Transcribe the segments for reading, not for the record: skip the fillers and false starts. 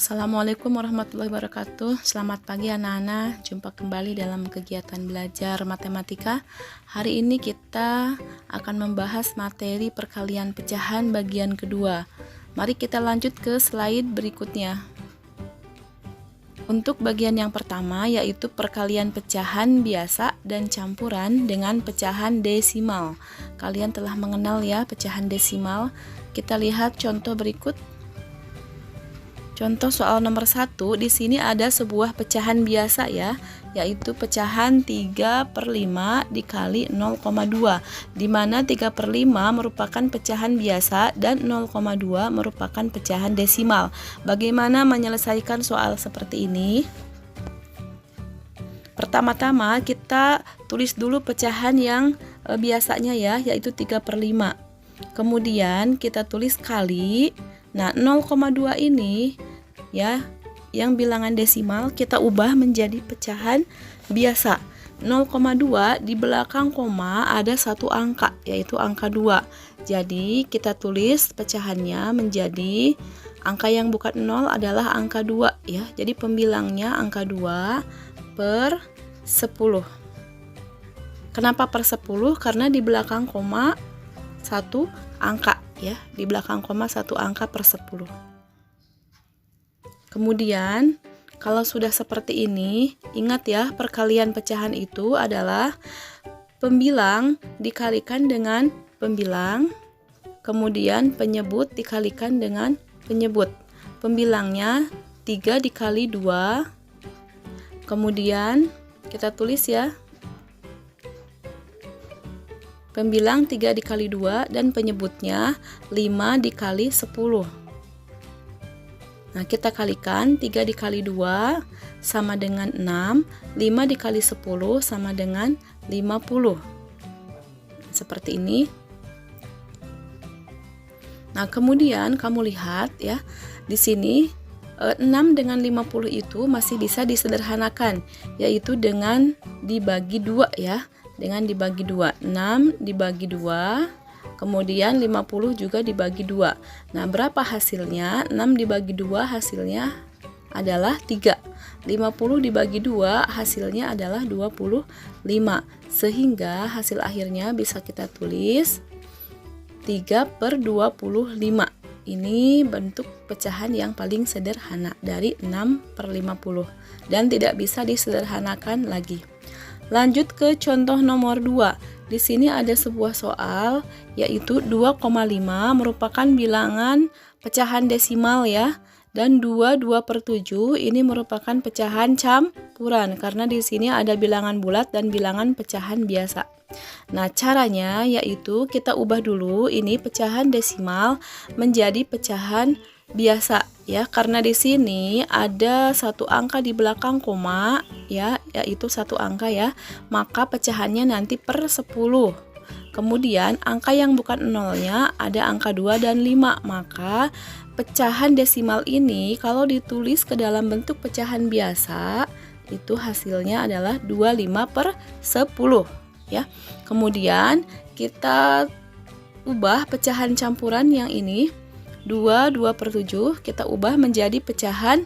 Assalamualaikum warahmatullahi wabarakatuh. Selamat pagi anak-anak. Jumpa kembali dalam kegiatan belajar matematika. Hari ini kita akan membahas materi perkalian pecahan bagian kedua. Mari kita lanjut ke slide berikutnya. Untuk bagian yang pertama yaitu perkalian pecahan biasa dan campuran dengan pecahan desimal. Kalian telah mengenal ya pecahan desimal. Kita lihat contoh berikut. Contoh soal nomor 1, di sini ada sebuah pecahan biasa ya, yaitu pecahan 3/5 dikali 0,2, di mana 3/5 merupakan pecahan biasa dan 0,2 merupakan pecahan desimal. Bagaimana menyelesaikan soal seperti ini? Pertama-tama kita tulis dulu pecahan yang biasanya ya, yaitu 3/5. Kemudian kita tulis kali. Nah, 0,2 ini ya, yang bilangan desimal kita ubah menjadi pecahan biasa. 0,2 di belakang koma ada satu angka, yaitu angka 2. Jadi kita tulis pecahannya menjadi angka yang bukan 0 adalah angka 2 ya. Jadi pembilangnya angka 2 per 10. Kenapa per 10? Karena di belakang koma satu angka ya, di belakang koma satu angka per 10. Kemudian kalau sudah seperti ini, ingat ya, perkalian pecahan itu adalah pembilang dikalikan dengan pembilang, kemudian penyebut dikalikan dengan penyebut. Pembilangnya 3 dikali 2, kemudian kita tulis ya, pembilang 3 dikali 2 dan penyebutnya 5 dikali 10. Nah, kita kalikan 3 dikali 2 sama dengan 6, 5 dikali 10 sama dengan 50. Seperti ini. Nah, kemudian kamu lihat ya, di sini 6 dengan 50 itu masih bisa disederhanakan, yaitu dengan dibagi 2 ya. Dengan dibagi 2, 6 dibagi 2, kemudian 50 juga dibagi 2. Nah, berapa hasilnya? 6 dibagi 2 hasilnya adalah 3. 50 dibagi 2 hasilnya adalah 25. Sehingga hasil akhirnya bisa kita tulis 3/25. Ini bentuk pecahan yang paling sederhana dari 6/50 dan tidak bisa disederhanakan lagi. Lanjut ke contoh nomor 2. Di sini ada sebuah soal yaitu 2,5 merupakan bilangan pecahan desimal ya, dan 2/7 ini merupakan pecahan campuran karena di sini ada bilangan bulat dan bilangan pecahan biasa. Nah, caranya yaitu kita ubah dulu ini pecahan desimal menjadi pecahan biasa ya, karena di sini ada satu angka di belakang koma ya, yaitu satu angka ya, maka pecahannya nanti per 10. Kemudian angka yang bukan nolnya ada angka 2 dan 5, maka pecahan desimal ini kalau ditulis ke dalam bentuk pecahan biasa itu hasilnya adalah 25/10 ya. Kemudian kita ubah pecahan campuran yang ini 2/7 kita ubah menjadi pecahan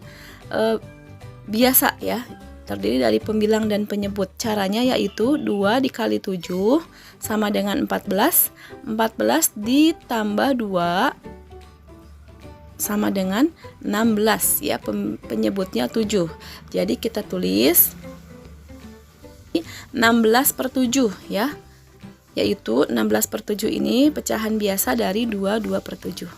biasa ya, terdiri dari pembilang dan penyebut. Caranya yaitu 2 dikali 7 sama dengan 14. 14 ditambah 2 sama dengan 16 ya, penyebutnya 7. Jadi kita tulis 16/7 ya, yaitu 16/7 ini pecahan biasa dari 2/7.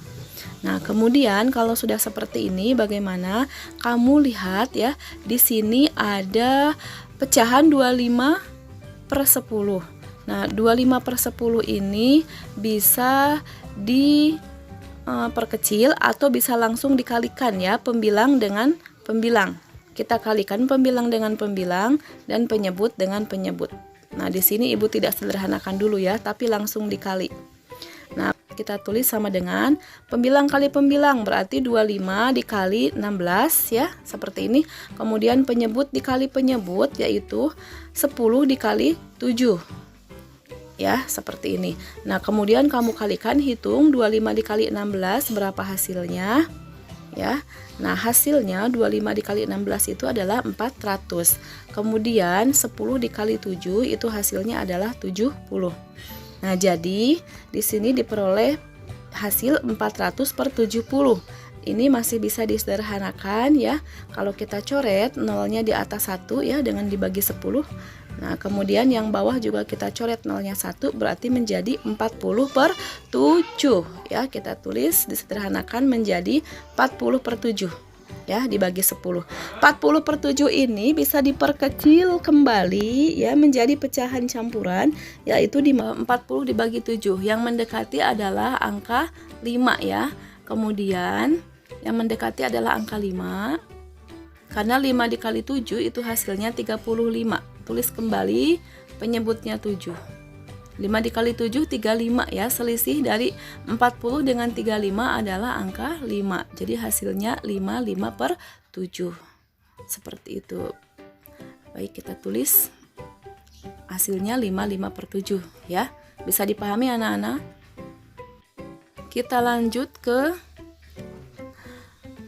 Nah, kemudian kalau sudah seperti ini bagaimana? Kamu lihat ya, di sini ada pecahan 25/10. Nah, 25/10 ini bisa diperkecil atau bisa langsung dikalikan ya, pembilang dengan pembilang. Kita kalikan pembilang dengan pembilang dan penyebut dengan penyebut. Nah, di sini Ibu tidak sederhanakan dulu ya, tapi langsung dikali. Nah, kita tulis sama dengan pembilang kali pembilang, berarti 25 dikali 16 ya, seperti ini. Kemudian penyebut dikali penyebut, yaitu 10 dikali 7 ya, seperti ini. Nah, kemudian kamu kalikan, hitung 25 dikali 16 berapa hasilnya ya. Nah, hasilnya 25 dikali 16 itu adalah 400. Kemudian 10 dikali 7 itu hasilnya adalah 70. Nah, jadi di sini diperoleh hasil 400 per 70. Ini masih bisa disederhanakan ya. Kalau kita coret nolnya di atas 1 ya dengan dibagi 10. Nah, kemudian yang bawah juga kita coret nolnya 1, berarti menjadi 40 per 7 ya. Kita tulis disederhanakan menjadi 40 per 7 ya, dibagi 10. 40 per 7 ini bisa diperkecil kembali ya menjadi pecahan campuran, yaitu di 40 dibagi 7. Yang mendekati adalah angka 5 ya. Kemudian yang mendekati adalah angka 5. Karena 5 dikali 7 itu hasilnya 35. Tulis kembali penyebutnya 7. 5 dikali 7 35 ya. Selisih dari 40 dengan 35 adalah angka 5. Jadi hasilnya 5 per 7. Seperti itu. Baik, kita tulis hasilnya 5 per 7 ya. Bisa dipahami anak-anak? Kita lanjut ke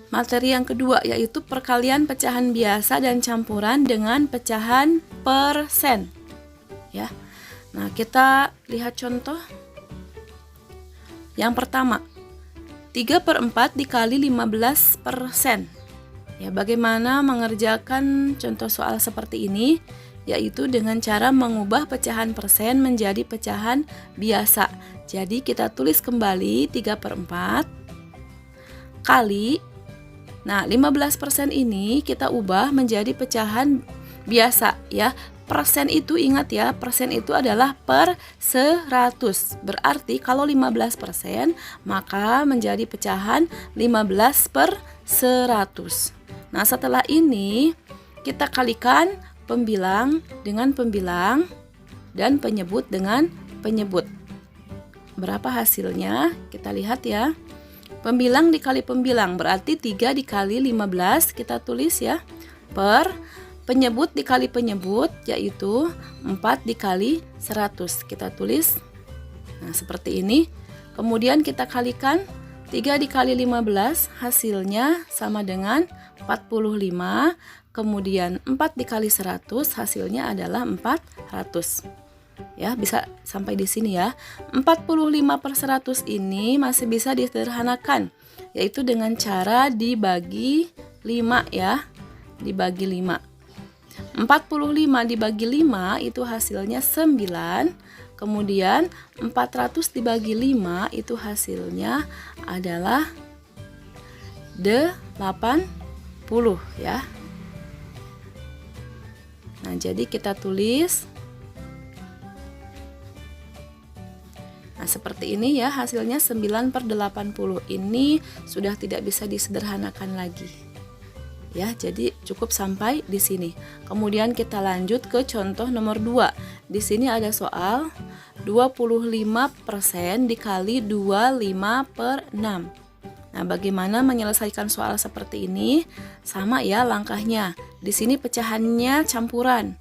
materi yang kedua, yaitu perkalian pecahan biasa dan campuran dengan pecahan persen ya. Nah, kita lihat contoh. Yang pertama, 3/4 dikali 15%. Ya, bagaimana mengerjakan contoh soal seperti ini? Yaitu dengan cara mengubah pecahan persen menjadi pecahan biasa. Jadi kita tulis kembali 3/4 kali. Nah, 15% ini kita ubah menjadi pecahan biasa ya. Persen itu ingat ya, persen itu adalah per 100. Berarti kalau 15% maka menjadi pecahan 15 per 100. Nah, setelah ini kita kalikan pembilang dengan pembilang dan penyebut dengan penyebut. Berapa hasilnya? Kita lihat ya. Pembilang dikali pembilang berarti 3 dikali 15 kita tulis ya, per penyebut dikali penyebut yaitu 4 dikali 100 kita tulis. Nah, seperti ini. Kemudian kita kalikan 3 dikali 15 hasilnya sama dengan 45. Kemudian 4 dikali 100 hasilnya adalah 400. Ya, bisa sampai di sini ya. 45 per 100 ini masih bisa disederhanakan, yaitu dengan cara dibagi 5 ya. Dibagi 5. 45 dibagi 5 itu hasilnya 9. Kemudian 400 dibagi 5 itu hasilnya adalah 80 ya. Nah, jadi kita tulis. Nah, seperti ini ya, hasilnya 9 per 80. Ini sudah tidak bisa disederhanakan lagi. Ya, jadi cukup sampai di sini. Kemudian kita lanjut ke contoh nomor 2. Di sini ada soal 25% dikali 25 per 6. Nah, bagaimana menyelesaikan soal seperti ini? Sama ya langkahnya. Di sini pecahannya campuran.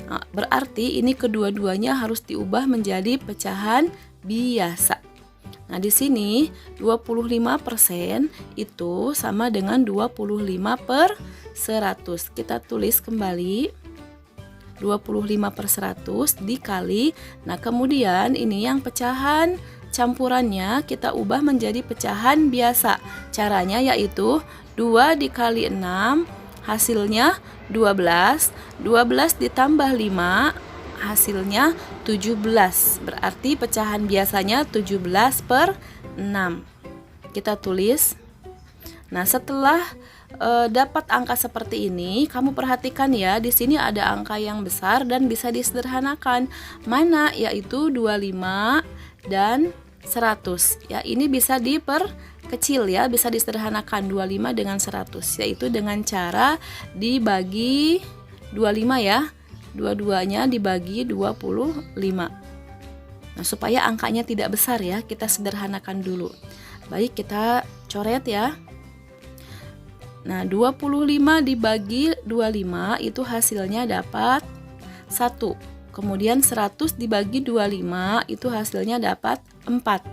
Nah, berarti ini kedua-duanya harus diubah menjadi pecahan biasa. Nah, di sini 25% itu sama dengan 25 per 100. Kita tulis kembali 25 per 100 dikali. Nah, kemudian ini yang pecahan campurannya kita ubah menjadi pecahan biasa. Caranya yaitu 2 dikali 6 hasilnya 12. 12 ditambah 5 hasilnya 17. Berarti pecahan biasanya 17 per 6. Kita tulis. Nah, setelah dapat angka seperti ini, kamu perhatikan ya, di sini ada angka yang besar dan bisa disederhanakan. Mana? Yaitu 25 dan 100. Ya, ini bisa diperkecil ya, bisa disederhanakan 25 dengan 100, yaitu dengan cara dibagi 25 ya. Dua-duanya dibagi 25. Nah, supaya angkanya tidak besar ya, kita sederhanakan dulu. Baik, kita coret ya. Nah, 25 dibagi 25 itu hasilnya dapat 1. Kemudian 100 dibagi 25 itu hasilnya dapat 4.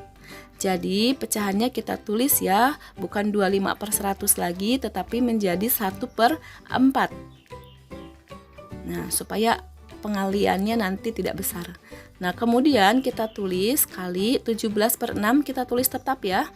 Jadi pecahannya kita tulis ya, bukan 25/100 lagi, tetapi menjadi 1/4. Nah, supaya pengaliannya nanti tidak besar. Nah, kemudian kita tulis kali 17/6, kita tulis tetap ya,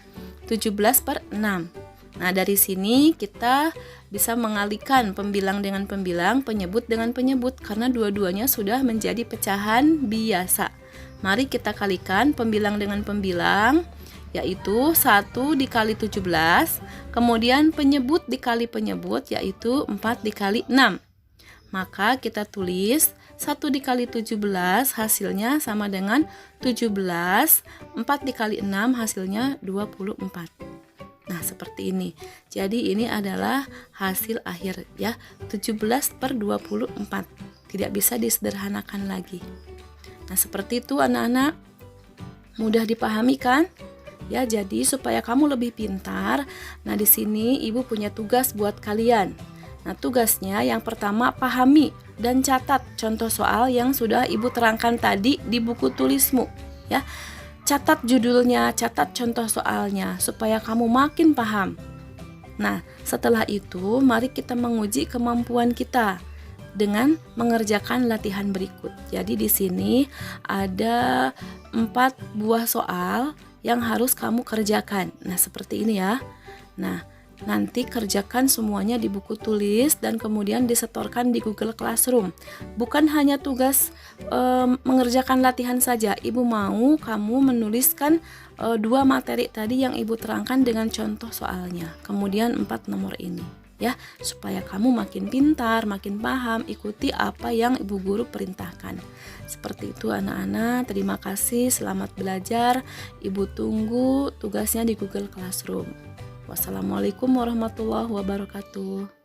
17/6. Nah, dari sini kita bisa mengalihkan pembilang dengan pembilang, penyebut dengan penyebut, karena dua-duanya sudah menjadi pecahan biasa. Mari kita kalikan pembilang dengan pembilang, yaitu 1 dikali 17, kemudian penyebut dikali penyebut, yaitu 4 dikali 6. Maka kita tulis 1 dikali 17 hasilnya sama dengan 17, 4 dikali 6 hasilnya 24. Nah, seperti ini. Jadi ini adalah hasil akhir ya, 17/24. Tidak bisa disederhanakan lagi. Nah, seperti itu anak-anak. Mudah dipahami kan? Ya, jadi supaya kamu lebih pintar, nah di sini Ibu punya tugas buat kalian. Nah, tugasnya yang pertama pahami dan catat contoh soal yang sudah Ibu terangkan tadi di buku tulismu, ya. Catat judulnya, catat contoh soalnya supaya kamu makin paham. Nah, setelah itu mari kita menguji kemampuan kita dengan mengerjakan latihan berikut. Jadi di sini ada 4 buah soal yang harus kamu kerjakan. Nah, seperti ini ya. Nah, nanti kerjakan semuanya di buku tulis dan kemudian disetorkan di Google Classroom. Bukan hanya tugas mengerjakan latihan saja. Ibu mau kamu menuliskan 2 materi tadi yang Ibu terangkan dengan contoh soalnya. Kemudian 4 nomor ini. Ya, supaya kamu makin pintar, makin paham, ikuti apa yang Ibu Guru perintahkan. Seperti itu anak-anak, terima kasih, selamat belajar. Ibu tunggu tugasnya di Google Classroom. Wassalamualaikum warahmatullahi wabarakatuh.